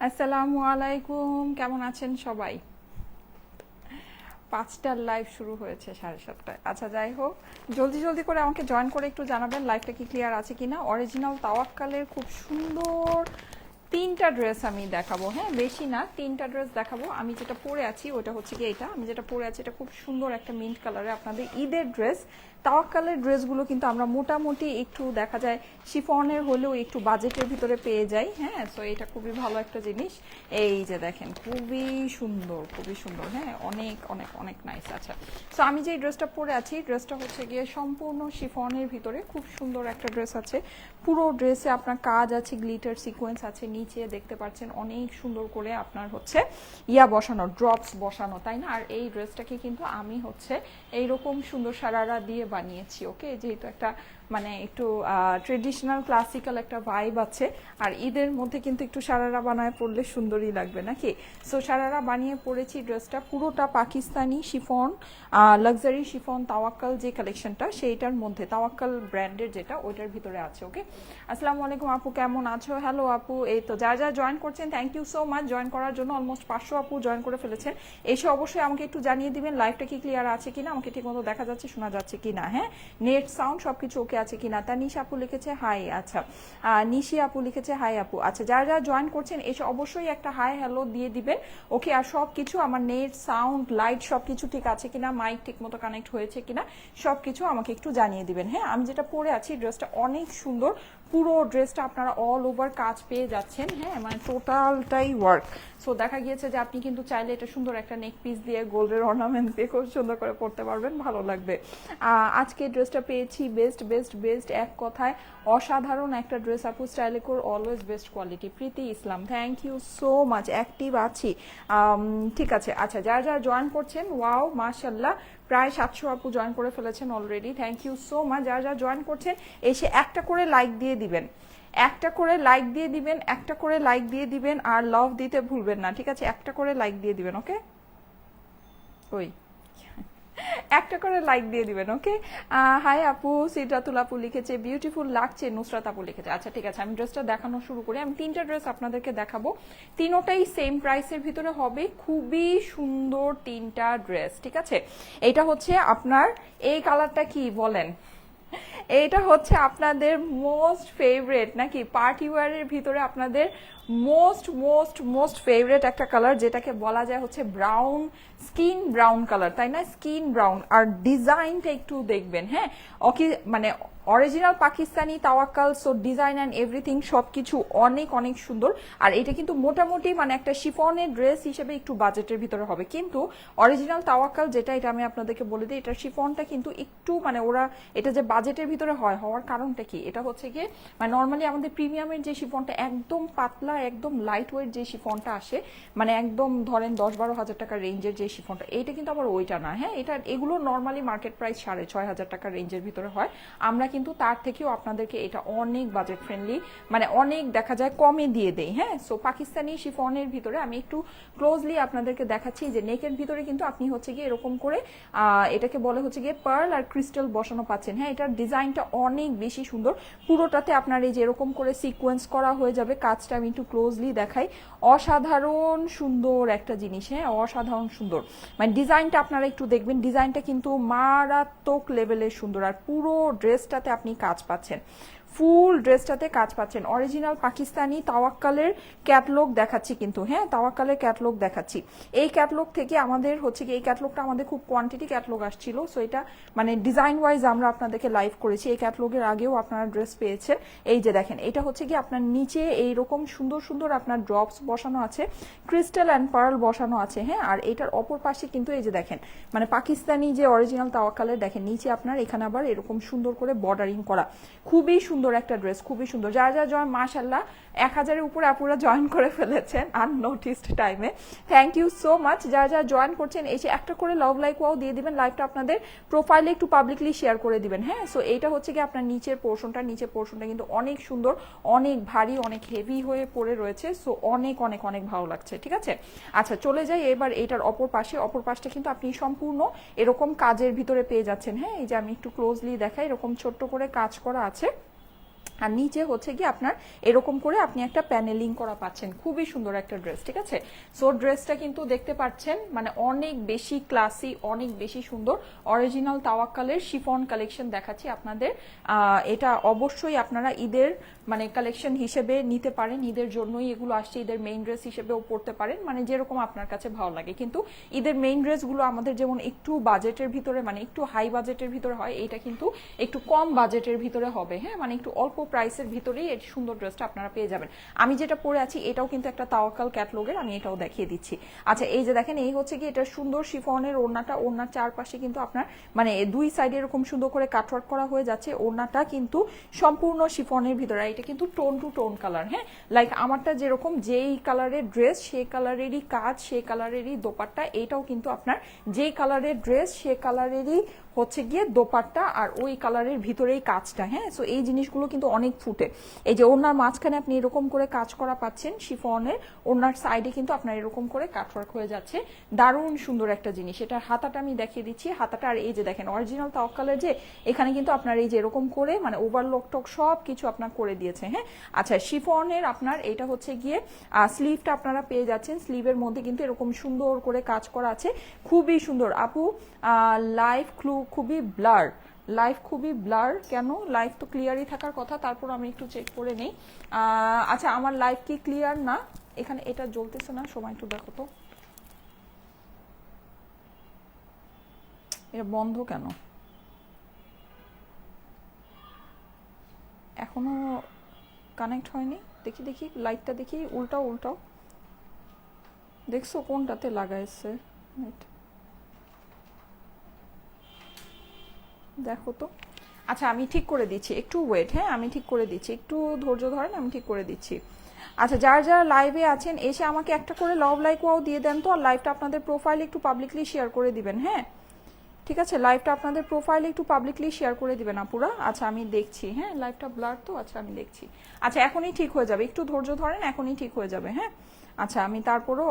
আসসালামু আলাইকুম, কেমন আছেন সবাই? 5টার লাইভ শুরু হয়েছে 7:30টায়। আচ্ছা, যাই হোক, জলদি জলদি করে আমাকে জয়েন করে একটু জানাবেন লাইভটা কি ক্লিয়ার আছে কিনা। অরিজিনাল তাওয়াক্কালের খুব সুন্দর 3টা ড্রেস আমি দেখাবো। হ্যাঁ, বেশি না, 3টা ড্রেস দেখাবো। আমি যেটা পরে আছি ওটা হচ্ছে কি এটা, আমি যেটা পরে আছি এটা খুব সুন্দর একটা মিন্ট কালারে আপনাদের ঈদের ড্রেস। তাওয়াক্কালের ড্রেসগুলো কিন্তু আমরা মোটামুটি একটু দেখা যায় শিফনের হলেও একটু বাজেটের ভিতরে পেয়ে যাই। হ্যাঁ, সো এটা খুবই ভালো একটা জিনিস। এই যে দেখেন, খুবই সুন্দর, খুবই সুন্দর। হ্যাঁ, অনেক অনেক অনেক নাইস। আচ্ছা, সো আমি যে ড্রেসটা পরে আছি ড্রেসটা হচ্ছে গিয়ে সম্পূর্ণ শিফনের ভিতরে খুব সুন্দর একটা ড্রেস আছে। পুরো ড্রেসে আপনার কাজ আছে, গ্লিটার সিকোয়েন্স আছে, নিচে দেখতে পাচ্ছেন অনেক সুন্দর করে আপনার হচ্ছে ইয়া বসানো, ড্রপস বসানো, তাই না? আর এই ড্রেসটাকে কিন্তু আমি হচ্ছে এইরকম সুন্দর সারারা দিয়ে বানিয়েছি। ওকে, যেহেতু একটা মানে একটু ট্রেডিশনাল ক্লাসিক্যাল একটা ভাইব আছে, আর ঈদের মধ্যে কিন্তু একটু সারারা বানায় পরলে সুন্দরই লাগবে নাকি। সো সারারা বানিয়ে পরেছি ড্রেসটা, পুরোটা পাকিস্তানি শিফন, লাক্সারি শিফন তাওয়াক্কাল যে কালেকশনটা সেইটার মধ্যে, তাওয়াক্কাল ব্র্যান্ডের যেটা ওইটার ভিতরে আছে। ওকে, আসসালামু আলাইকুম আপু, কেমন আছো? হ্যালো আপু, এই তো যারা যারা জয়েন করছেন thank you so much. Join করার জন্য অলমোস্ট 500 আপু জয়েন করে ফেলেছেন। এসে অবশ্যই আমাকে একটু জানিয়ে দিবেন লাইভটা কি ক্লিয়ার আছে কিনা, আমাকে ঠিক মতো দেখা যাচ্ছে, শোনা যাচ্ছে কিনা। হ্যাঁ, নেট সাউন্ড সবকিছু ওকে আছে কিনা। তানিশ আপু লিখেছে হাই। আচ্ছা, নিশি আপু লিখেছে হাই আপু। আচ্ছা, যারা যারা জয়েন করছেন এসে অবশ্যই একটা হাই হ্যালো দিয়ে দিবেন। ওকে, আর সবকিছু আমার নেট সাউন্ড লাইট সবকিছু ঠিক আছে কিনা, মাইক ঠিক মতো কানেক্ট হয়েছে কিনা সবকিছু আমাকে একটু জানিয়ে দিবেন। হ্যাঁ, আমি যেটা পরে আছি ড্রেসটা অনেক সুন্দর, পুরো ড্রেসটা আপনারা অল ওভার কাজ পেয়ে যাচ্ছেন। হ্যাঁ, মানে টোটালটাই ওয়ার্ক। সো দেখা গিয়েছে যে আপনি কিন্তু চাইলে এটা সুন্দর একটা নেক পিস দিয়ে গোল্ডের অর্নামেন্ট দিয়ে খুব সুন্দর করে পরতে পারবেন, ভালো লাগবে। আজকে ড্রেসটা পেয়েছি বেস্ট বেস্ট বেস্ট, এক কথায় অসাধারণ একটা ড্রেস আপু। স্টাইলে কোর always best quality. Preeti Islam, thank you so much, active আছি। ঠিক আছে। আচ্ছা, যারা যারা জয়েন করছেন, ওয়াও মাশাল্লাহ, প্রায় 700 আপু জয়েন করে ফেলেছেন already, thank you so much. যারা যারা জয়েন করছেন এসে একটা করে লাইক দিয়ে দিবেন, একটা করে লাইক দিয়ে দিবেন, একটা করে লাইক দিয়ে দিবেন, আর লাভ দিতে ভুলবেন না, ঠিক আছে? একটা করে লাইক দিয়ে দিবেন। ওকে, ওই একটা করে লাইক দিয়ে দিবেন। ওকে, হাই আপু, সিদ্রাতুল আপু লিখেছে বিউটিফুল লাগছে, নুসরাত আপু লিখেছে। আচ্ছা, ঠিক আছে, আমি ড্রেসটা দেখানো শুরু করি। আমি 3টা ড্রেস আপনাদেরকে দেখাবো, তিনোটাই সেম প্রাইসের ভিতরে হবে, খুবই সুন্দর 3টা ড্রেস। ঠিক আছে, এটা হচ্ছে আপনার এই কালারটা কি বলেন, এইটা হচ্ছে আপনাদের মোস্ট ফেভারেট নাকি, পার্টি ওয়্যারের ভিতরে আপনাদের মোস্ট মোস্ট মোস্ট ফেভারেট একটা কালার, যেটাকে বলা যায় হচ্ছে ব্রাউন, স্কিন ব্রাউন কালার, তাই না? Skin brown. আর ডিজাইনটা একটু দেখবেন। হ্যাঁ, ওকে, মানে original Pakistani Tawakkal, so design and everything সবকিছু অনেক অনেক সুন্দর। আর এটা কিন্তু মোটামুটি মানে একটা শিফনের ড্রেস হিসেবে একটু বাজেটের ভিতরে হবে, কিন্তু অরিজিনাল তাওয়াক্কাল যেটা, এটা আমি আপনাদেরকে বলে দিই, এটা শিফনটা কিন্তু একটু মানে ওরা এটা যে বাজেটের ভিতরে হওয়ার কারণটা কি, এটা হচ্ছে গিয়ে মানে নর্মালি আমাদের প্রিমিয়ামের যে শিফনটা একদম পাতলা, একদম লাইট ওয়েট যে শিফনটা আসে, মানে একদম ধরেন 10-12 হাজার টাকার রেঞ্জের যে শিফনটা, এইটা কিন্তু আবার ওইটা না। হ্যাঁ, এটা এগুলো নর্মালি মার্কেট প্রাইস 6,500 টাকার রেঞ্জের ভিতরে হয়। আমরা কিন্তু তার থেকেও আপনাদেরকে এটা অনেক বাজেট ফ্রেন্ডলি, মানে অনেক দেখা যায় কমে দিয়ে দেই। হ্যাঁ, সো পাকিস্তানি শিফনের ভিতরে আমি একটু ক্লোজলি আপনাদেরকে দেখাচ্ছি যে নেকের ভিতরে কিন্তু আপনি হচ্ছে গিয়ে এরকম করে এটাকে বলে হচ্ছে গিয়ে পার্ল আর ক্রিস্টাল বসানো পাচ্ছেন। হ্যাঁ, এটার ডিজাইনটা অনেক বেশি সুন্দর, পুরোটাতে আপনার এই যে এরকম করে সিকোয়েন্স করা হয়ে যাবে। কাজটা আমি একটু ক্লোজলি দেখাই, অসাধারণ সুন্দর একটা জিনিস। হ্যাঁ, অসাধারণ সুন্দর, মানে ডিজাইনটা আপনারা একটু দেখবেন, ডিজাইনটা কিন্তু মারাত্মক লেভেলের সুন্দর। আর পুরো ড্রেসটাতে আপনি কাজ পাচ্ছেন, ফুল ড্রেসটাতে কাজ পাচ্ছেন। অরিজিনাল পাকিস্তানি তাওয়াক্কালের ক্যাটলগ দেখাচ্ছি কিন্তু। হ্যাঁ, তাওয়াক্কালের ক্যাটলগ দেখাচ্ছি। এই ক্যাটলগ থেকে আমাদের হচ্ছে কি, এই ক্যাটলগটা আমাদের খুব কোয়ান্টিটি ক্যাটলগ আসছিল, সো এটা মানে ডিজাইন ওয়াইজ আমরা আপনাদেরকে লাইভ করেছি। এই ক্যাটলগের আগেও আপনারা ড্রেস পেয়েছেন। এই যে দেখেন, এটা হচ্ছে কি আপনার নিচে এইরকম সুন্দর সুন্দর আপনার ড্রপস বসানো আছে, ক্রিস্টাল অ্যান্ড পার্ল বসানো আছে। হ্যাঁ, আর এটার অপর পাশে কিন্তু এই যে দেখেন, মানে পাকিস্তানি যে অরিজিনাল তাওয়াক্কালের দেখেন নিচে আপনার এখানে আবার এরকম সুন্দর করে বর্ডারিং করা, খুবই সুন্দর একটা ড্রেস, খুবই সুন্দর। যারা যারা জয়েন, মাশাল্লাহ 1000-এর উপরে আপুরা জয়েন করে ফেলেছেন আননোটিসড টাইমে, থ্যাংক ইউ সো মাচ। যারা যারা জয়েন করছেন এসে একটা করে লাভ লাইক ওয়াও দিয়ে দিবেন, লাইভটা আপনাদের প্রোফাইলে একটু পাবলিকলি শেয়ার করে দিবেন। হ্যাঁ, সো এইটা হচ্ছে কি আপনার নিচের পোর্শনটা কিন্তু অনেক সুন্দর, অনেক ভারী, অনেক হেভি হয়ে পড়ে রয়েছে, সো অনেক অনেক অনেক ভালো লাগছে। ঠিক আছে, আচ্ছা চলে যাই এবার এটার অপর পাশটা কিন্তু আপনি সম্পূর্ণ এরকম কাজের ভিতরে পেয়ে যাচ্ছেন। হ্যাঁ, এই যে আমি একটু ক্লোজলি দেখাই, এরকম ছোট্ট করে কাজ করা আছে, আর নিচে হচ্ছে কি আপনার এরকম করে আপনি একটা প্যানেলিং করা পাচ্ছেন, খুবই সুন্দর একটা ড্রেস। ঠিক আছে, সো ড্রেসটা কিন্তু দেখতে পাচ্ছেন মানে অনেক বেশি ক্লাসি, অনেক বেশি সুন্দর। অরিজিনাল তাওয়াক্কালের শিফন কালেকশন দেখাচ্ছি আপনাদের। এটা অবশ্যই আপনারা ঈদের মানে কালেকশন হিসেবে নিতে পারেন, ঈদের জন্যই এগুলো আসছে, ঈদের মেইন ড্রেস হিসেবেও পড়তে পারেন, মানে যেরকম আপনার কাছে ভালো লাগে। কিন্তু ঈদের মেইন ড্রেসগুলো আমাদের যেমন একটু বাজেটের ভিতরে মানে একটু হাই বাজেটের ভিতরে হয়, এটা কিন্তু একটু কম বাজেটের ভিতরে হবে। হ্যাঁ, মানে একটু অল্প প্রাইসের ভিতরেই এই সুন্দর ড্রেসটা আপনারা পেয়ে যাবেন। আমি যেটা পরে আছি এটাও কিন্তু একটা তাওয়াক্কাল ক্যাটলগের, আমি এটাও দেখিয়ে দিচ্ছি। আচ্ছা, এই যে দেখেন, এই হচ্ছে কি এটা সুন্দর শিফনের ওড়নাটা। ওড়নার চারপাশে কিন্তু আপনার মানে দুই সাইডে এরকম সুন্দর করে কাটওয়ার্ক করা হয়ে যাচ্ছে। ওড়নাটা কিন্তু সম্পূর্ণ শিফনের ভিতরে, এটা কিন্তু টোন টু টোন কালার। হ্যাঁ, লাইক আমারটা যেরকম যেই কালারের ড্রেস সেই কালারেরই কাজ, সেই কালারেরই দোপাট্টা। এইটাও কিন্তু আপনার যেই কালারের ড্রেস সে কালারেরই হচ্ছে গিয়ে দোপাট্টা, আর ওই কালারের ভিতরেই কাজটা। হ্যাঁ, সো এই জিনিসগুলো কিন্তু অনেক ফুটে। এই যে ওনার মাঝখানে আপনি এরকম করে কাজ করা পাচ্ছেন শিফনের, ওনার সাইডে কিন্তু আপনার এরকম করে কাটওয়ার্ক হয়ে যাচ্ছে। দারুণ সুন্দর একটা জিনিস। এটার হাতাটা আমি দেখিয়ে দিচ্ছি, হাতাটা। আর এই যে দেখেন অরিজিনাল তাওয়াক্কালের যে এখানে কিন্তু আপনার এই যে এরকম করে মানে ওভারলক টক সব কিছু আপনার করে দিয়েছে। হ্যাঁ, আচ্ছা, শিফনের আপনার এটা হচ্ছে গিয়ে স্লিভটা আপনারা পেয়ে যাচ্ছেন। স্লিভের মধ্যে কিন্তু এরকম সুন্দর করে কাজ করা আছে, খুবই সুন্দর। আপু লাইভ খুবই ব্লার, লাইভ খুবই ব্লার কেন? লাইভ তো ক্লিয়ারই থাকার কথা, তারপর আমি একটু চেক করে নেই। আচ্ছা, আমার লাইভ কি ক্লিয়ার না? এখানে এটা জ্বলতেছে না, সময় একটু দেখো তো, এটা বন্ধ কেন? এখনো কানেক্ট হয়নি। দেখি দেখি লাইটটা দেখি, উল্টাও উল্টাও, দেখছো কোনটাতে লাগাইছে? দেখো তো। আচ্ছা, আমি ঠিক করে দিচ্ছি, একটু ওয়েট। হ্যাঁ, আমি ঠিক করে দিচ্ছি, একটু ধৈর্য ধরেন, আমি ঠিক করে দিচ্ছি। আচ্ছা, যারা যারা লাইভে আছেন এসে আমাকে একটা করে লাভ লাইক ওয়াও দিয়ে দেন তো, আর লাইভটা আপনাদের প্রোফাইলে একটু পাবলিকলি শেয়ার করে দিবেন। হ্যাঁ, ঠিক আছে, লাইভটা আপনাদের প্রোফাইলে একটু পাবলিকলি শেয়ার করে দিবেন আপুরা। আচ্ছা, আমি দেখছি। হ্যাঁ, লাইভটা ব্লার তো, আচ্ছা আমি দেখছি। আচ্ছা, এখনই ঠিক হয়ে যাবে, একটু ধৈর্য ধরেন, এখনই ঠিক হয়ে যাবে। হ্যাঁ, আচ্ছা, আমি তারপরও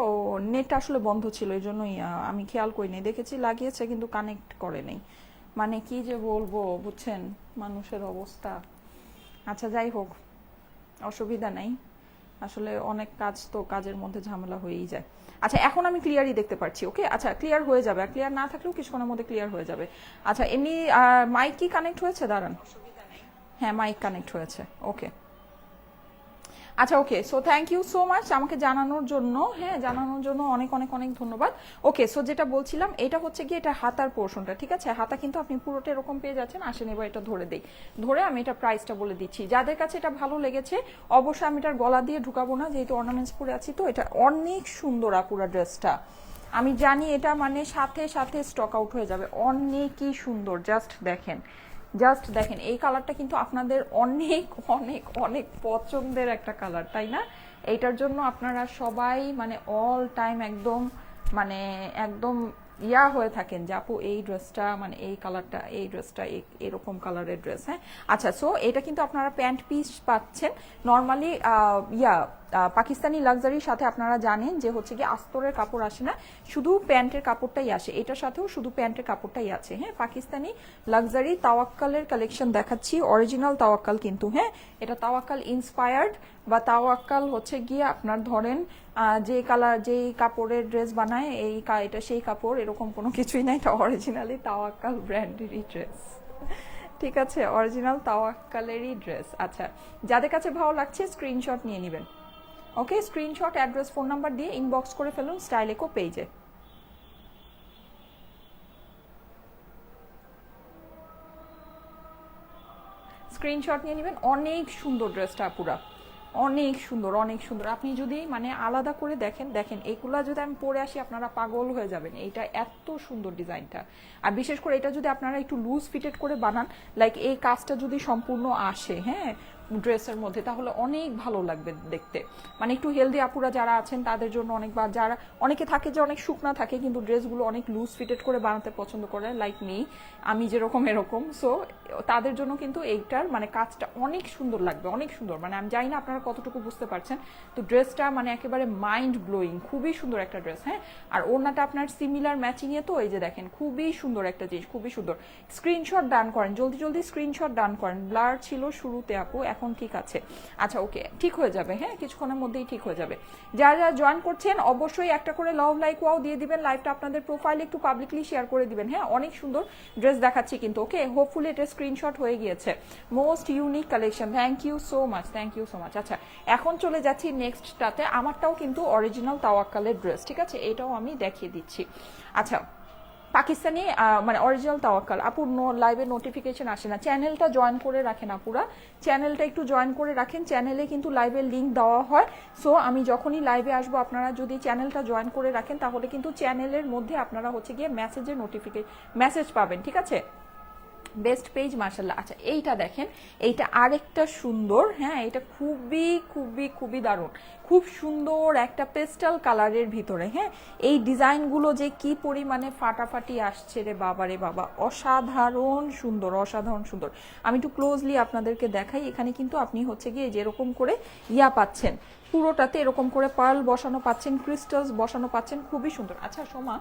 নেটটা আসলে বন্ধ ছিল, এই জন্যই আমি খেয়াল করিনি, দেখেছি লাগিয়েছে কিন্তু কানেক্ট করে নেই। মানে কি যে বলবো বুঝছেন মানুষের অবস্থা। আচ্ছা, যাই হোক, অসুবিধা নাই, আসলে অনেক কাজ তো, কাজের মধ্যে ঝামেলা হয়েই যায়। আচ্ছা, এখন আমি ক্লিয়ারই দেখতে পাচ্ছি। ওকে, আচ্ছা, ক্লিয়ার হয়ে যাবে, আর ক্লিয়ার না থাকলেও কিছুক্ষণের মধ্যে ক্লিয়ার হয়ে যাবে। আচ্ছা, এমনি মাইক কি কানেক্ট হয়েছে? দাঁড়ান, হ্যাঁ মাইক কানেক্ট হয়েছে। ওকে, আচ্ছা, okay, so thank you so much আমাকে জানানোর জন্য। হ্যাঁ, জানানোর জন্য অনেক অনেক অনেক ধন্যবাদ। ওকে, সো যেটা বলছিলাম, এটা হচ্ছে গিয়ে এটা হাতার পোর্শনটা। ঠিক আছে, হাতা কিন্তু আপনি পুরোটা এরকম পেয়ে যাচ্ছেন। আসেন এবার এটা ধরে দেই, ধরে আমি এটা প্রাইসটা বলে দিচ্ছি। যাদের কাছে এটা ভালো লেগেছে অবশ্যই, আমি এটার গলা দিয়ে ঢুকাবো না, যেহেতু অর্নামেন্টস পরে আছি। তো এটা অনেক সুন্দর আপুরা ড্রেসটা, আমি জানি এটা মানে সাথে সাথে স্টক আউট হয়ে যাবে। অনেকই সুন্দর, জাস্ট দেখেন, জাস্ট দেখেন। এই কালারটা কিন্তু আপনাদের অনেক অনেক অনেক পছন্দের একটা কালার, তাই না? এইটার জন্য আপনারা সবাই মানে অল টাইম একদম মানে একদম ইয়া হয়ে থাকেন যে আপু এই ড্রেসটা মানে এই কালারটা, এই ড্রেসটা এরকম কালারের ড্রেস। হ্যাঁ, আচ্ছা, সো এটা কিন্তু আপনারা প্যান্ট পিস পাচ্ছেন নর্মালি। পাকিস্তানি লাক্সারির সাথে আপনারা জানেন যে হচ্ছে কি আস্তরের কাপড় আসে না, শুধু প্যান্টের কাপড়টাই আসে। এটার সাথেও শুধু প্যান্টের কাপড়টাই আছে। হ্যাঁ, পাকিস্তানি লাক্সারি তাওয়াক্কালের কালেকশন দেখাচ্ছি, অরিজিনাল তাওয়াক্কাল কিন্তু। হ্যাঁ, এটা তাওয়াক্কাল ইন্সপায়ার্ড বা তাওয়াক্কাল হচ্ছে গিয়ে আপনার ধরেন যে কালার যেই কাপড়ের ড্রেস বানায় এটা সেই কাপড়, এরকম কোনো কিছুই না। এটা অরিজিনালি তাওয়াক্কাল ব্র্যান্ডেরই ড্রেস। ঠিক আছে, অরিজিনাল তাওয়াক্কালেরই ড্রেস। আচ্ছা, যাদের কাছে ভালো লাগছে স্ক্রিনশট নিয়ে নেবেন। ওকে, স্ক্রিনশট, অ্যাড্রেস, ফোন নাম্বার দিয়ে ইনবক্স করে ফেলুন স্টাইল ইকো পেজে। স্ক্রিনশট নিয়ে নেবেন। অনেক সুন্দর ড্রেসটা পুরা, অনেক সুন্দর, অনেক সুন্দর। আপনি যদি মানে আলাদা করে দেখেন, দেখেন এগুলা যদি আমি পরে আসি আপনারা পাগল হয়ে যাবেন। এইটা এত সুন্দর ডিজাইনটা, আর বিশেষ করে এটা যদি আপনারা একটু লুজ ফিটেড করে বানান, লাইক এই কাজটা যদি সম্পূর্ণ আসে হ্যাঁ ড্রেসের মধ্যে, তাহলে অনেক ভালো লাগবে দেখতে। মানে একটু হেলদি আপুরা যারা আছেন তাদের জন্য অনেকবার, যারা অনেকে থাকে যে অনেক শুকনা থাকে কিন্তু ড্রেসগুলো অনেক লুজ ফিটেড করে বানাতে পছন্দ করে, লাইক মি, আমি যেরকম এরকম। সো তাদের জন্য কিন্তু এইটার মানে কাজটা অনেক সুন্দর লাগবে, অনেক সুন্দর। মানে আমি জানি না আপনারা কতটুকু বুঝতে পারছেন। তো ড্রেসটা মানে একেবারে মাইন্ড ব্লোয়িং, খুবই সুন্দর একটা ড্রেস। হ্যাঁ, আর ওড়নাটা আপনার সিমিলার ম্যাচিংয়ে, তো এই যে দেখেন খুবই সুন্দর একটা জিনিস, খুবই সুন্দর। স্ক্রিনশট ডান করেন, জলদি জলদি স্ক্রিনশট ডান করেন। ব্লার ছিল শুরুতে আপু, এখন ঠিক আছে? আচ্ছা ওকে, ঠিক হয়ে যাবে, হ্যাঁ কিছুক্ষণের মধ্যেই ঠিক হয়ে যাবে। যারা যারা জয়েন করছেন অবশ্যই একটা করে লাভ লাইক ওয়াও দিয়ে দিবেন, লাইভটা আপনাদের প্রোফাইলে একটু পাবলিকলি শেয়ার করে দিবেন। হ্যাঁ অনেক সুন্দর ড্রেস দেখাচ্ছি কিন্তু, ওকে হোপফুলি এটা স্ক্রিনশট হয়ে গিয়েছে। Most unique collection, thank you so much, thank you so much. আচ্ছা এখন চলে যাচ্ছি নেক্সটটাতে, আমারটাও কিন্তু অরিজিনাল তাওয়াক্কালের ড্রেস, ঠিক আছে এটাও আমি দেখিয়ে দিচ্ছি। আচ্ছা পাকিস্তানি মানে অরিজিনাল তাওয়াক্কাল। আপুর লাইভে নোটিফিকেশন আসে না, চ্যানেলটা জয়েন করে রাখেন আপুরা, চ্যানেলটা একটু জয়েন করে রাখেন, চ্যানেলে কিন্তু লাইভের লিঙ্ক দেওয়া হয়। সো আমি যখনই লাইভে আসবো আপনারা যদি চ্যানেলটা জয়েন করে রাখেন তাহলে কিন্তু চ্যানেলের মধ্যে আপনারা হচ্ছে গিয়ে মেসেজের মেসেজ পাবেন, ঠিক আছে। বেস্ট পেজ মাশাল্লাহ। আচ্ছা এইটা দেখেন, এইটা আরেকটা সুন্দর, হ্যাঁ এটা খুবই খুবই খুবই দারুণ, খুব সুন্দর একটা পেস্টাল কালারের ভিতরে। হ্যাঁ এই ডিজাইনগুলো যে কি পরিমাণে ফাটাফাটি আসছে রে বাবা রে বাবা, অসাধারণ সুন্দর, অসাধারণ সুন্দর। আমি একটু ক্লোজলি আপনাদেরকে দেখাই, এখানে কিন্তু আপনি হচ্ছে গিয়ে যেরকম করে ইয়া পাচ্ছেন, পুরোটাতে এরকম করে পার্ল বসানো পাচ্ছেন, ক্রিস্টালস বসানো পাচ্ছেন, খুবই সুন্দর। আচ্ছা সোমা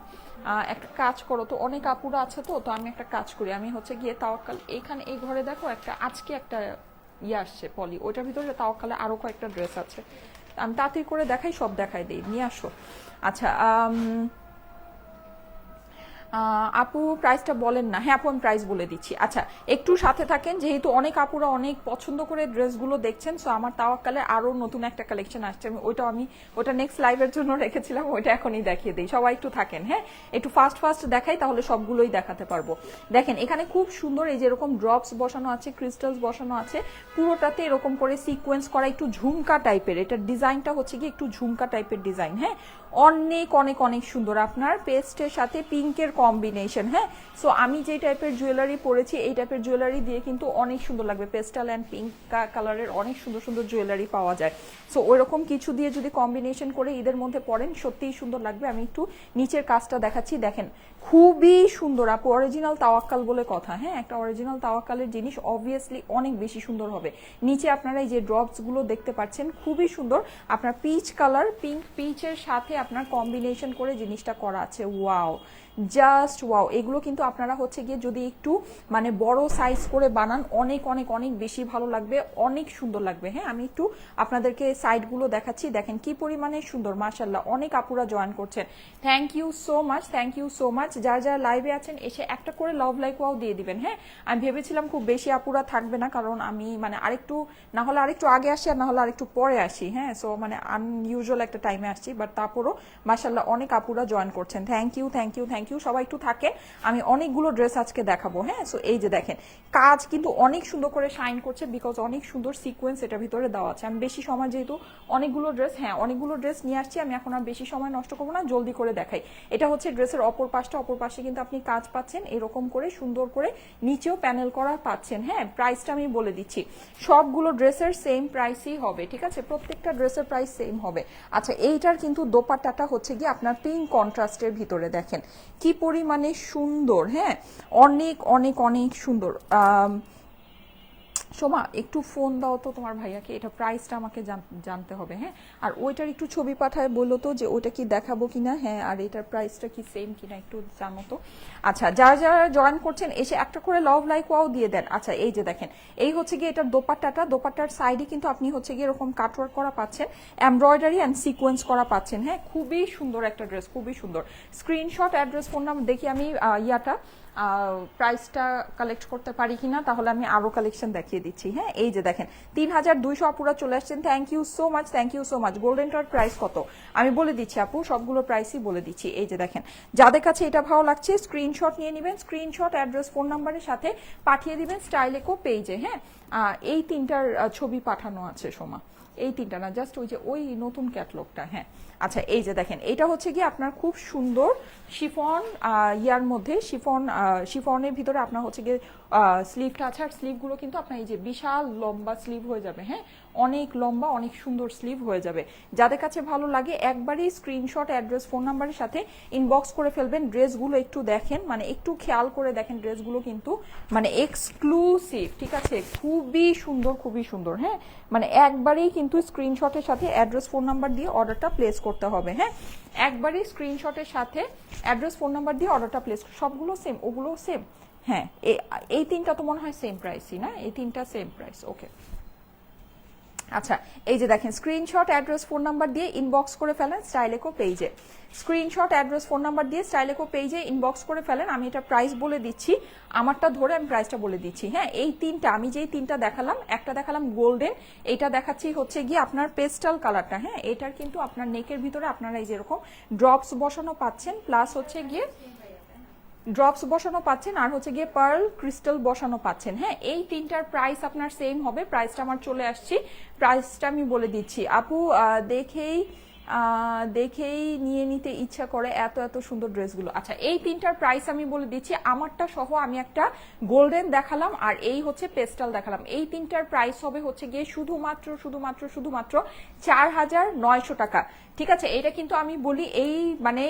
একটা কাজ করো তো, অনেক আপুরা আছে তো, তো আমি একটা কাজ করি, আমি হচ্ছে গিয়ে তাওয়াক্কাল এইখানে এই ঘরে দেখো একটা আজকে একটা ইয়ে আসছে পলি, ওইটার ভিতরে তাওয়াক্কালে আরো কয়েকটা ড্রেস আছে, আমি তাড়াতাড়ি করে দেখাই, সব দেখাই দিই, নিয়ে আসো। আচ্ছা আপু প্রাইসটা বলেন না। হ্যাঁ আপু আমি প্রাইস বলে দিচ্ছি। আচ্ছা একটু সাথে থাকেন, যেহেতু অনেক আপুরা অনেক পছন্দ করে ড্রেসগুলো দেখছেন, সো আমার তাওয়াক্কালে আরো নতুন একটা কালেকশন আসছে, আমি ওটা নেক্সট লাইভের জন্য রেখেছিলাম, ওইটা এখনই দেখিয়ে দিই। সবাই একটু থাকেন, হ্যাঁ একটু ফাস্ট ফাস্ট দেখাই, তাহলে সবগুলোই দেখাতে পারবো। দেখেন এখানে খুব সুন্দর এই যে এরকম ড্রপস বসানো আছে, ক্রিস্টালস বসানো আছে, পুরোটাতে এরকম করে সিকোয়েন্স করা, একটু ঝুমকা টাইপের, এটার ডিজাইনটা হচ্ছে কি একটু ঝুমকা টাইপের ডিজাইন। হ্যাঁ অনেক অনেক অনেক সুন্দর, আপনার পেস্টের সাথে পিঙ্কের কম্বিনেশন। হ্যাঁ সো আমি যে টাইপের জুয়েলারি পরেছি এই টাইপের জুয়েলারি দিয়ে কিন্তু অনেক সুন্দর লাগবে, পেস্টাল অ্যান্ড পিঙ্ক কালারের অনেক সুন্দর সুন্দর জুয়েলারি পাওয়া যায়। সো ওইরকম কিছু দিয়ে যদি কম্বিনেশন করে ঈদের মধ্যে পরেন সত্যিই সুন্দর লাগবে। আমি একটু নিচের কাজটা দেখাচ্ছি, দেখেন খুবই সুন্দর আপু, অরিজিনাল তাওয়াক্কাল বলে কথা। হ্যাঁ একটা অরিজিনাল তাওয়াক্কালের জিনিস অবভিয়াসলি অনেক বেশি সুন্দর হবে। নিচে আপনারা এই যে ড্রপস গুলো দেখতে পাচ্ছেন খুবই সুন্দর, আপনার পিচ কালার, পিঙ্ক পিচের সাথে আপনার কম্বিনেশন করে জিনিসটা করা আছে, ওয়াও জাস্ট ওয়াও। এগুলো কিন্তু আপনারা হচ্ছে গিয়ে যদি একটু মানে বড় সাইজ করে বানান অনেক অনেক অনেক বেশি ভালো লাগবে, অনেক সুন্দর লাগবে। হ্যাঁ আমি একটু আপনাদেরকে সাইডগুলো দেখাচ্ছি, দেখেন কি পরিমাণে সুন্দর, মাশাল্লাহ অনেক আপুরা জয়েন করছেন, thank you so much, thank you so much. যারা যারা লাইভে আছেন এসে একটা করে লাভ লাইক ওয়াও দিয়ে দিবেন। হ্যাঁ আমি ভেবেছিলাম খুব বেশি আপুরা থাকবে না, কারণ আমি মানে আরেকটু না হলে আরেকটু আগে আসি আর না হলে আরেকটু পরে আসি, হ্যাঁ সো মানে আনইউজুয়াল একটা টাইমে আসছি, বাট তারপরও মাশাল্লাহ অনেক আপুরা জয়েন করছেন, thank you thank you thank you. সবাই একটু থাকেন, আমি অনেকগুলো ড্রেস আজকে দেখাবো। হ্যাঁ সো এই যে দেখেন কাজ কিন্তু অনেক সুন্দর করে শাইন করছে, বিকজ অনেক সুন্দর সিকোয়েন্স এটার ভিতরে দেওয়া আছে। আমি বেশি সময় যেহেতু অনেকগুলো ড্রেস, হ্যাঁ অনেকগুলো ড্রেস নিয়ে আসছি, আমি এখন আর বেশি সময় নষ্ট করবো না, জলদি করে দেখাই। এটা হচ্ছে ড্রেসের অপর পাশটা, অপর পাশে কিন্তু আপনি কাজ পাচ্ছেন এরকম করে সুন্দর করে, নিচেও প্যানেল করা পাচ্ছেন। হ্যাঁ প্রাইসটা আমি বলে দিচ্ছি, সবগুলো ড্রেসের সেম প্রাইসই হবে, ঠিক আছে প্রত্যেকটা ড্রেসের প্রাইস সেম হবে। আচ্ছা এইটার কিন্তু দোপাট্টাটা হচ্ছে গিয়ে আপনার পিঙ্ক কন্ট্রাস্টের ভিতরে, দেখেন কি পরিমাণে সুন্দর। হ্যাঁ অনেক অনেক অনেক সুন্দর। সোমা একটু ফোন দাও তো তোমার ভাইয়াকে, এটা প্রাইসটা আমাকে জানতে হবে। হ্যাঁ আর ওইটার একটু ছবি পাঠায় বললো তো যে ওইটা কি দেখাবো কিনা, হ্যাঁ আর এটার প্রাইসটা কি সেম কিনা একটু জানো তো। আচ্ছা যারা যারা জয়েন করছেন এসে একটা করে লাভ লাইক ওয়াও দিয়ে দেন। আচ্ছা এই যে দেখেন এই হচ্ছে গিয়ে এটার দোপাট্টাটা, দোপাট্টার সাইডে কিন্তু আপনি হচ্ছে গিয়ে এরকম কাটওয়ার্ক করা পাচ্ছেন, এমব্রয়ডারি অ্যান্ড সিকোয়েন্স করা পাচ্ছেন। হ্যাঁ খুবই সুন্দর একটা ড্রেস, খুবই সুন্দর। স্ক্রিনশট অ্যাড্রেস ফোন নাম্বার দেখি আমি ইয়াটা প্রাইসটা কালেক্ট করতে পারি কিনা, তাহলে আমি আরো কালেকশন দেখিয়ে দিচ্ছি। হ্যাঁ এই যে দেখেন 3200 আপুরা চলে আসছেন, thank you so much, thank you so much. গোল্ডেনটার প্রাইস কত আমি বলে দিচ্ছি আপু, সবগুলো প্রাইসই বলে দিচ্ছি। এই যে দেখেন যাদের কাছে এটা ভালো লাগছে স্ক্রিনশট নিয়ে নেবেন, স্ক্রিনশট অ্যাড্রেস ফোন নাম্বারের সাথে পাঠিয়ে দিবেন স্টাইলেকো পেজে। হ্যাঁ এই তিনটার ছবি পাঠানো আছে সোমা, এই তিনটা না জাস্ট ওই যে ওই নতুন ক্যাটলগটা। হ্যাঁ আচ্ছা এই যে দেখেন এটা হচ্ছে কি আপনার খুব সুন্দর শিফন ইয়ার মধ্যে, শিফনের ভিতরে আপনার হচ্ছে গিয়ে স্লিভটা আছে, আর স্লিভগুলো কিন্তু আপনার এই যে বিশাল লম্বা স্লিভ হয়ে যাবে। হ্যাঁ অনেক লম্বা অনেক সুন্দর স্লিভ হয়ে যাবে। যাদের কাছে ভালো লাগে একবারই স্ক্রিনশট অ্যাড্রেস ফোন নাম্বারের সাথে ইনবক্স করে ফেলবেন। ড্রেসগুলো একটু দেখেন, মানে একটু খেয়াল করে দেখেন, ড্রেসগুলো কিন্তু মানে এক্সক্লুসিভ, ঠিক আছে খুবই সুন্দর খুবই সুন্দর। হ্যাঁ মানে একবারেই কিন্তু স্ক্রিনশটের সাথে অ্যাড্রেস ফোন নাম্বার দিয়ে অর্ডারটা প্লেস করতে হবে। হ্যাঁ একবারই স্ক্রিনশটের সাথে অ্যাড্রেস ফোন নাম্বার দিয়ে অর্ডারটা প্লেস, সবগুলো সেম, ওগুলো সেম। হ্যাঁ এই তিনটা তো মনে হয় সেম প্রাইসই না, এই তিনটা সেম প্রাইস। ওকে আচ্ছা, এই যে দেখেন স্ক্রিনশট অ্যাড্রেস ফোন নাম্বার দিয়ে ইনবক্স করে ফেলেন স্টাইলেকো পেজে। স্ক্রিনশট অ্যাড্রেস ফোন নাম্বার দিয়ে স্টাইলেকো পেজে ইনবক্স করে ফেলেন। আমি এটা প্রাইস বলে দিচ্ছি, আমারটা ধরে আমি প্রাইসটা বলে দিচ্ছি। হ্যাঁ, এই তিনটা আমি যেই তিনটা দেখালাম, একটা দেখালাম গোল্ডেন, এটা দেখাচ্ছি হচ্ছে গিয়ে আপনার পেস্টাল কালারটা। হ্যাঁ, এটার কিন্তু আপনার নেকের ভিতরে আপনারা এই যেরকম ড্রপস বসানো পাচ্ছেন, প্লাস হচ্ছে গিয়ে ড্রপস বসানো পাচ্ছেন, আর হচ্ছে গিয়ে পার্ল ক্রিস্টাল বসানো পাচ্ছেন। হ্যাঁ, এই তিনটার প্রাইস আপনার সেম হবে। প্রাইসটা আমার চলে আসছি, প্রাইসটা আমি বলে দিচ্ছি। আপু দেখেই নিয়ে নিতে ইচ্ছা করে এত এত সুন্দর ড্রেসগুলো। আচ্ছা, এই তিনটার প্রাইস আমি বলে দিচ্ছি, আমারটা সহ আমি একটা গোল্ডেন দেখালাম আর এই হচ্ছে পেস্টাল দেখালাম। এই তিনটার প্রাইস হবে হচ্ছে গিয়ে শুধুমাত্র শুধুমাত্র শুধুমাত্র 4,900 টাকা। ঠিক আছে, এটা কিন্তু আমি বলি এই মানে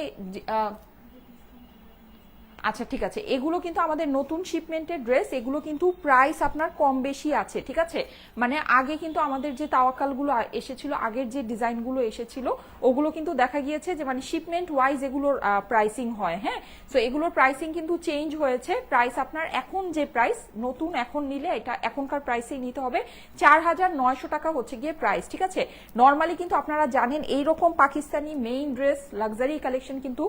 আচ্ছা ঠিক আছে, এগুলো কিন্তু আমাদের নতুন শিপমেন্টের ড্রেস, এগুলো কিন্তু প্রাইস আপনার কম বেশি আছে। ঠিক আছে, মানে আগে কিন্তু আমাদের যে তাওয়াক্কালগুলো এসেছিল, আগের যে ডিজাইনগুলো এসেছিল, ওগুলো কিন্তু দেখা গিয়েছে যে মানে শিপমেন্ট ওয়াইজ এগুলোর প্রাইসিং হয়। হ্যাঁ, সো এগুলোর প্রাইসিং কিন্তু চেঞ্জ হয়েছে। প্রাইস আপনার এখন যে প্রাইস নতুন এখন নিলে এটা এখনকার প্রাইসেই নিতে হবে। 4,900 টাকা হচ্ছে গিয়ে প্রাইস। ঠিক আছে, নর্মালি কিন্তু আপনারা জানেন এইরকম Pakistani main dress luxury collection কিন্তু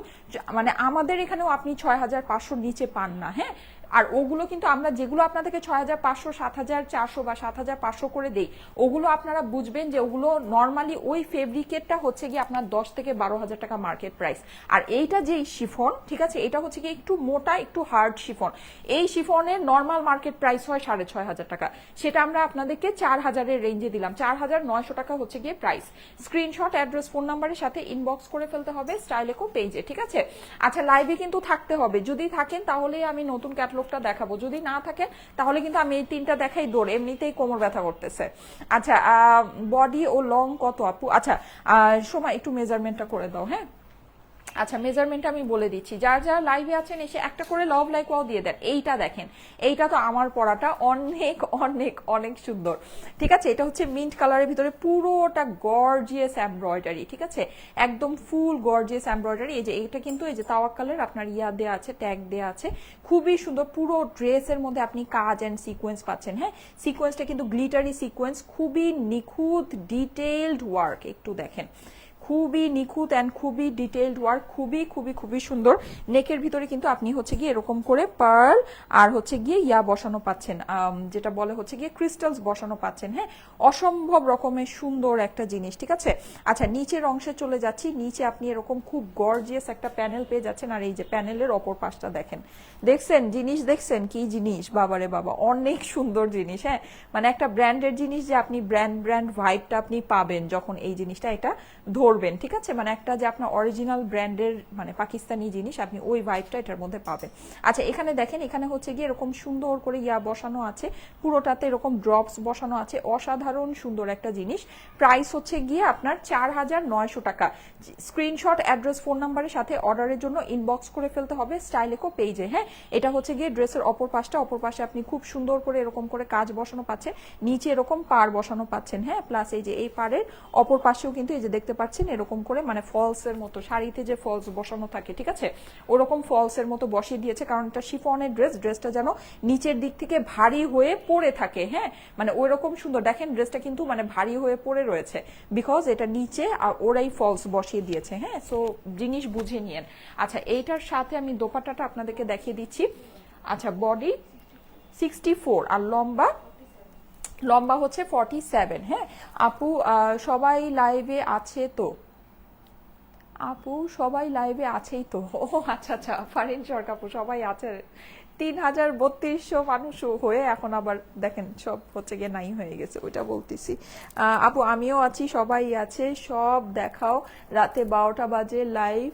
মানে আমাদের এখানেও আপনি 6,500 নিচে পান না। হ্যাঁ, আর ওগুলো কিন্তু আমরা যেগুলো আপনাদেরকে 6,500, 7,400 বা 7,500 করে দেই, ওগুলো আপনারা বুঝবেন যে ওগুলো নর্মালি ওই ফেব্রিকেটটা হচ্ছে গিয়ে আপনার 10 থেকে 12,000 টাকা মার্কেট প্রাইস। আর এইটা যে শিফন, ঠিক আছে, এটা হচ্ছে গিয়ে একটু মোটা একটু হার্ড শিফন। এই শিফনের নর্মাল মার্কেট প্রাইস হয় 6,500 টাকা, সেটা আমরা আপনাদেরকে 4,000-এর রেঞ্জে দিলাম। 4,900 টাকা হচ্ছে গিয়ে প্রাইস। স্ক্রিনশট অ্যাড্রেস ফোন নাম্বারের সাথে ইনবক্স করে ফেলতে হবে স্টাইলেকো পেজে। ঠিক আছে, আচ্ছা লাইভে কিন্তু থাকতে হবে, যদি থাকেন তাহলে আমি নতুন ক্যাটালগটা দেখাবো, যদি না থাকেন তাহলে কিন্তু আমি এই তিনটা দেখাই দৌড়, এমনিতেই কোমর ব্যথা করতেছে। আচ্ছা, বডি ও লং কত আপু? আচ্ছা, সময় একটু মেজারমেন্টটা করে দাও। হ্যাঁ, আচ্ছা মেজারমেন্ট আমি বলে দিচ্ছি, যার যারা লাইভে আছেন এসে একটা করে লাভ লাইক ওয়াও দিয়ে দেন। এইটা দেখেন, এইটা তো আমার পরাটা অনেক অনেক অনেক সুন্দর। ঠিক আছে, এটা হচ্ছে মিন্ট কালারের ভিতরে পুরোটা গর্জিয়াস এমব্রয়ডারি। ঠিক আছে, একদম ফুল গর্জিয়াস এমব্রয়ডারি। এই যে এটা কিন্তু এই যে তাওয়াক্কালের আপনার ইয়া দেয়া আছে, ট্যাগ দেয়া আছে, খুবই সুন্দর। পুরো ড্রেসের মধ্যে আপনি কাজ এন্ড সিকোয়েন্স পাচ্ছেন। হ্যাঁ, সিকোয়েন্সটা কিন্তু গ্লিটারি সিকোয়েন্স, খুবই নিখুঁত ডিটেইলড ওয়ার্ক। একটু দেখেন, খুবই নিখুঁত অ্যান্ড খুবই ডিটেইলড ওয়ার্ক, খুবই খুবই খুবই সুন্দর। নেকের ভিতরে কিন্তু আপনি হচ্ছে গিয়ে এরকম করে পার্ল আর হচ্ছে গিয়ে ইয়া বসানো পাচ্ছেন, যেটা বলে হচ্ছে গিয়ে ক্রিস্টালস বসানো পাচ্ছেন। হ্যাঁ, অসম্ভব রকমের সুন্দর একটা জিনিস। ঠিক আছে, আচ্ছা নিচের অংশে চলে যাচ্ছি। নিচে আপনি এরকম খুব গর্জিয়াস একটা প্যানেল পেয়ে যাচ্ছেন, আর এই যে প্যানেলের অপর পাশটা দেখেন, দেখছেন জিনিস, দেখছেন কি জিনিস, বাবারে বাবা অনেক সুন্দর জিনিস। হ্যাঁ, মানে একটা ব্র্যান্ডের জিনিস যে আপনি ব্র্যান্ড ভাইবটা আপনি পাবেন যখন এই জিনিসটা এটা ধরবেন। ঠিক আছে, মানে একটা যে আপনার অরিজিনাল ব্র্যান্ডের মানে পাকিস্তানি জিনিস, আপনি ওই ভাইবটা এটার মধ্যে পাবেন। আচ্ছা এখানে দেখেন, এখানে হচ্ছে গিয়ে এরকম সুন্দর করে ইয়া বসানো আছে, পুরোটাতে এরকম ড্রপস বসানো আছে, অসাধারণ সুন্দর একটা জিনিস। প্রাইস হচ্ছে গিয়ে আপনার 4,900 টাকা। স্ক্রিনশট অ্যাড্রেস ফোন নাম্বারের সাথে অর্ডারের জন্য ইনবক্স করে ফেলতে হবে স্টাইলেকো পেজে। হ্যাঁ, এটা হচ্ছে গিয়ে ড্রেসের অপর পাশটা, অপর পাশে আপনি খুব সুন্দর করে এরকম করে কাজ বসানো পাচ্ছেন, নিচে এরকম পার বসানো পাচ্ছেন। হ্যাঁ, প্লাস এই যে এই পারের অপর পাশেও কিন্তু এই যে দেখতে পাচ্ছেন এরকম করে মানে ফলস এর মতো, শাড়িতে যে ফলস বসানো থাকে, ঠিক আছে, ওরকম ফলস এর মতো বসিয়ে দিয়েছে, কারণ এটা শিফনের ড্রেস, ড্রেসটা যেন নিচের দিক থেকে ভারী হয়ে পড়ে থাকে। হ্যাঁ, মানে ওই রকম সুন্দর দেখেন, ড্রেসটা কিন্তু মানে ভারী হয়ে পড়ে রয়েছে বিকজ এটা নিচে আর ওরাই ফলস বসিয়ে দিয়েছে। হ্যাঁ, সো জিনিস বুঝে নিয়েন। আচ্ছা এইটার সাথে আমি দোপাট্টাটা আপনাদেরকে দেখিয়ে দিচ্ছি। আচ্ছা বডি 64 আর লম্বা হচ্ছে 47। হ্যাঁ আপু, সবাই লাইভে আছে তো? আপু সবাই লাইভে আছেই তো? ও আচ্ছা আচ্ছা, ফারিন সরকার আপু সবাই আছে। 3,300 মানুষ হয়ে এখন আবার দেখেন সব হচ্ছে গিয়ে নাই হয়ে গেছে, ওইটা বলতেছি। আপু আমিও আছি, সবাই আছে, সব দেখাও। রাতে 12টা বাজে লাইভ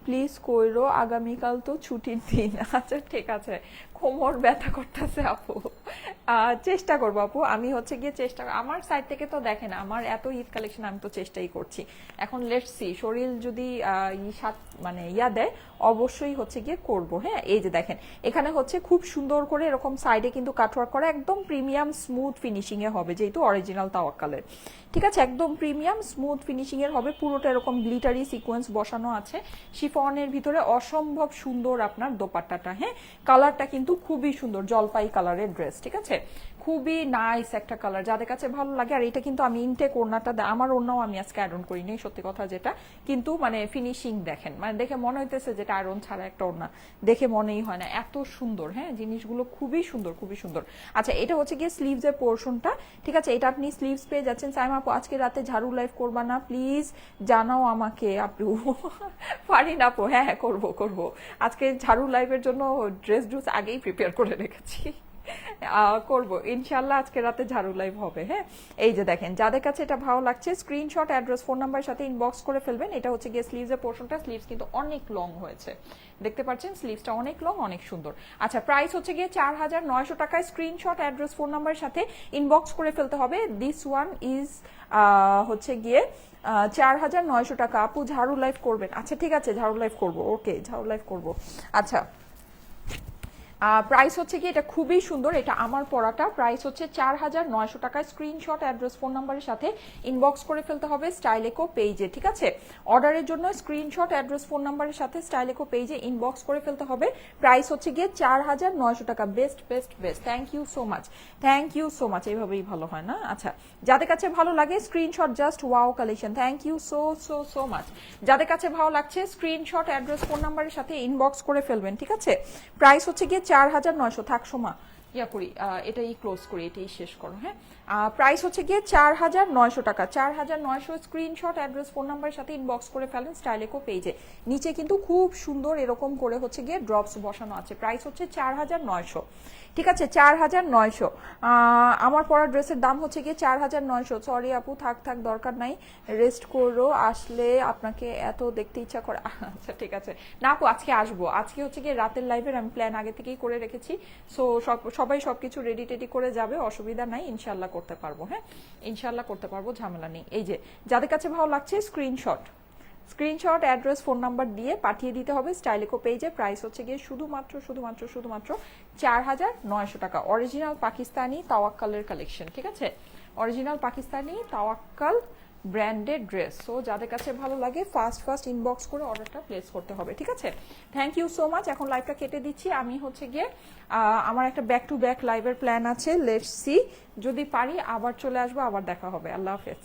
প্লিজ কইরো, আগামীকাল তো ছুটির দিন। আচ্ছা ঠিক আছে, কোমর ব্যথা করতেছে আপু, চেষ্টা করবো আপু, আমি হচ্ছে গিয়ে চেষ্টা, আমার সাইড থেকে তো দেখেন আমার এত ঈদ কালেকশন, আমি তো চেষ্টাই করছি। এখন লেটস সি, শরীর যদি মানে ইয়া দেয় অবশ্যই হচ্ছে গিয়ে করব। হ্যাঁ, এই যে দেখেন এখানে হচ্ছে খুব সুন্দর করে এরকম সাইডে কিন্তু কাটওয়ার্ক করা, একদম প্রিমিয়াম স্মুথ ফিনিশিং এ হবে, যেহেতু অরিজিনাল তাওয়াক্কালের। ঠিক আছে, একদম প্রিমিয়াম স্মুথ ফিনিশিং এর হবে, পুরোটা এরকম গ্লিটারি সিকোয়েন্স বসানো আছে শিফনের ভিতরে, অসম্ভব সুন্দর আপনার দোপাট্টাটা। হ্যাঁ, কালারটা কিন্তু খুবই সুন্দর, জলপাই কালারের ড্রেস। ঠিক আছে, খুবই নাইস একটা কালার, যাদের কাছে ভালো লাগে। আর এটা কিন্তু আমি ইনটেক ওড়নাটা, আমার ওড়নাও আমি আজকে আয়রন করিনি সত্যি কথা যেটা, কিন্তু মানে ফিনিশিং দেখেন, মানে দেখে মনে হইতেছে যেটা আয়রন ছাড়া একটা ওড়না, দেখে মনেই হয় না, এত সুন্দর। হ্যাঁ, জিনিসগুলো খুবই সুন্দর, খুবই সুন্দর। আচ্ছা, এটা হচ্ছে গিয়ে স্লিভস এর পোর্শনটা, ঠিক আছে? এটা আপনি স্লিভস পেয়ে যাচ্ছেন। সাইমা আপু, আজকে রাতে ঝাড়ু লাইভ করবা না প্লিজ, জানাও আমাকে আপু। পারি না আপু, হ্যাঁ হ্যাঁ করবো করবো, আজকে ঝাড়ু লাইভের জন্য ড্রেস ড্রুস আগেই প্রিপেয়ার করে রেখেছি। করব ইনশাল্লাহ, আজকে রাতে ঝাড়ু লাইভ হবে। হ্যাঁ, এই যে দেখেন, যাদের কাছে এটা ভালো লাগছে স্ক্রিনশট, অ্যাড্রেস, ফোন নাম্বারের সাথে ইনবক্স করে ফেলবেন। এটা হচ্ছে গিয়ে স্লিভসের পোর্শনটা, স্লিভস কিন্তু অনেক লং হয়েছে, দেখতে পাচ্ছেন স্লিভসটা অনেক লং, অনেক সুন্দর। আচ্ছা, প্রাইস হচ্ছে গিয়ে 4900 টাকায়। স্ক্রিনশট, অ্যাড্রেস, ফোন নাম্বারের সাথে ইনবক্স করে ফেলতে হবে। দিস ওয়ান ইজ হচ্ছে গিয়ে 4900 টাকা। আপু ঝাড়ু লাইভ করবেন? আচ্ছা ঠিক আছে, ঝাড়ু লাইভ করবো, ওকে ঝাড়ু লাইভ করবো। আচ্ছা, প্রাইস হচ্ছে কি, এটা খুবই সুন্দর, এটা আমার পরাটা, প্রাইস হচ্ছে 4900 টাকায়। স্ক্রিনশট, অ্যাড্রেস, ফোন নাম্বারের সাথে ইনবক্স করে ফেলতে হবে স্টাইলেকো পেজে, ঠিক আছে? অর্ডারের জন্য স্ক্রিনশট, অ্যাড্রেস, ফোন নাম্বারের সাথে স্টাইলেকো পেজে ইনবক্স করে ফেলতে হবে। প্রাইস হচ্ছে গিয়ে 4900 টাকা। Best best best, thank you so much, thank you so much, এইভাবেই ভালো হয় না? আচ্ছা, যাদের কাছে ভালো লাগে screenshot, just wow collection, thank you so so so much. যাদের কাছে ভালো লাগছে স্ক্রিনশট, অ্যাড্রেস, ফোন নাম্বারের সাথে ইনবক্স করে ফেলবেন, ঠিক আছে? প্রাইস হচ্ছে গিয়ে 4900। থাক সোমা, ইয়া করি, এটাই ক্লোজ করি, এটাই শেষ করো। হ্যাঁ, প্রাইস হচ্ছে গিয়ে 4900 টাকা। 4900, স্ক্রিনশট, অ্যাড্রেস, ফোন নাম্বারের সাথে ইনবক্স করে ফেলেন স্টাইলেকো পেজে। নিচে কিন্তু খুব সুন্দর এরকম করে হচ্ছে গিয়ে ড্রপস বসানো আছে। প্রাইস হচ্ছে 4900, ঠিক আছে? 4900। আমার পরা ড্রেসের দাম হচ্ছে গিয়ে 4900। সরি আপু, থাক থাক, দরকার নাই, রেস্ট করো, আসলে আপনাকে এত দেখতে ইচ্ছা করে। আচ্ছা ঠিক আছে, না আপু আজকে আসবো, আজকে হচ্ছে গিয়ে রাতের লাইভের আমি প্ল্যান আগে থেকেই করে রেখেছি। সো সবাই সবকিছু রেডি টেডি করে যাবে, অসুবিধা নাই, ইনশাল্লাহ করতে পারবো। হ্যাঁ, ইনশাল্লাহ করতে পারবো, ঝামেলা নেই। এই যে যাদের কাছে ভালো লাগছে screenshot, screenshot, address, phone number দিয়ে পাঠিয়ে দিতে হবে স্টাইলেকো পেজে। প্রাইস হচ্ছে গিয়ে শুধুমাত্র 4900 টাকা। অরিজিনাল পাকিস্তানি তাওয়াক্কালের কালেকশন, ঠিক আছে? Original Pakistani Tawakkal branded dress. So যাদের কাছে ভালো লাগে ফার্স্ট ইনবক্স করে অর্ডারটা প্লেস করতে হবে, ঠিক আছে? Thank you so much. এখন লাইভটা কেটে দিচ্ছি। আমি হচ্ছে গিয়ে আমার একটা ব্যাক টু ব্যাক লাইভের প্ল্যান আছে, লেটস সি, যদি পারি আবার চলে আসবো, আবার দেখা হবে। আল্লাহ হাফেজ।